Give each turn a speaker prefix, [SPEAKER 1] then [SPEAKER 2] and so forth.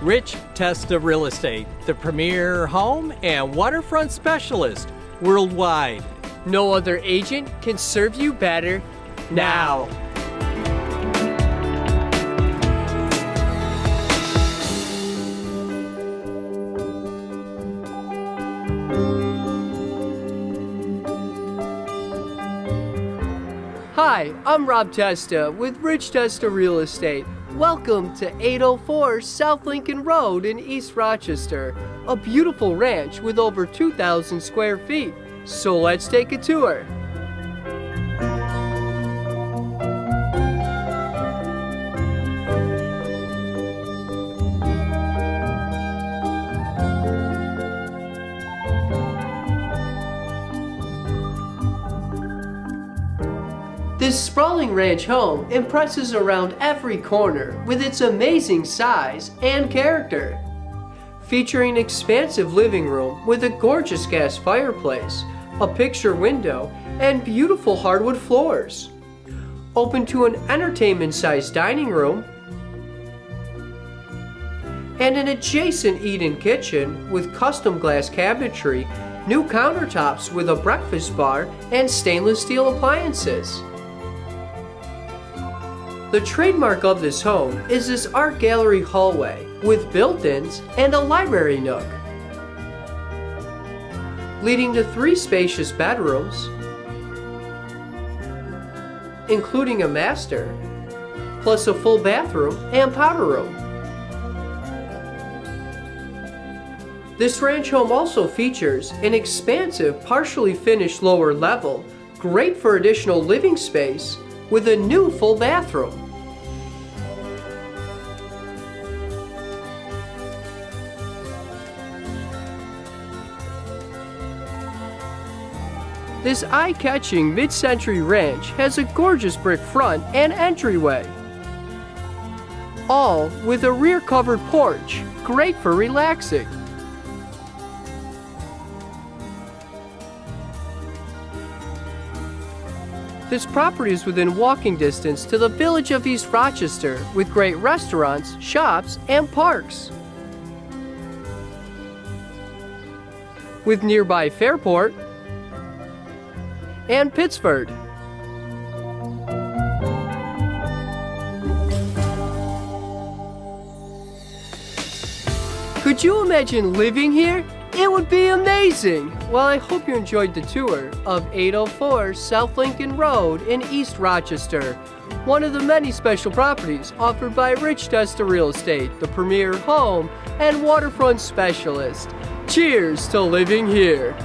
[SPEAKER 1] Rich Testa Real Estate, the premier home and waterfront specialist worldwide.
[SPEAKER 2] No other agent can serve you better now. Hi, I'm Rob Testa with Rich Testa Real Estate. Welcome to 804 South Lincoln Road in East Rochester, a beautiful ranch with over 2,000 square feet. So let's take a tour. This sprawling ranch home impresses around every corner with its amazing size and character. Featuring an expansive living room with a gorgeous gas fireplace, a picture window, and beautiful hardwood floors. Open to an entertainment-sized dining room and an adjacent eat-in kitchen with custom glass cabinetry, new countertops with a breakfast bar, and stainless steel appliances. The trademark of this home is this art gallery hallway with built-ins and a library nook, leading to 3 spacious bedrooms, including a master, plus a full bathroom and powder room. This ranch home also features an expansive, partially finished lower level, great for additional living space, with a new full bathroom. This eye-catching mid-century ranch has a gorgeous brick front and entryway, all with a rear-covered porch, great for relaxing. This property is within walking distance to the village of East Rochester with great restaurants, shops, and parks. With nearby Fairport and Pittsford. Could you imagine living here? It would be amazing! Well, I hope you enjoyed the tour of 804 South Lincoln Road in East Rochester, one of the many special properties offered by Rich Testa Real Estate, the premier home and waterfront specialist. Cheers to living here!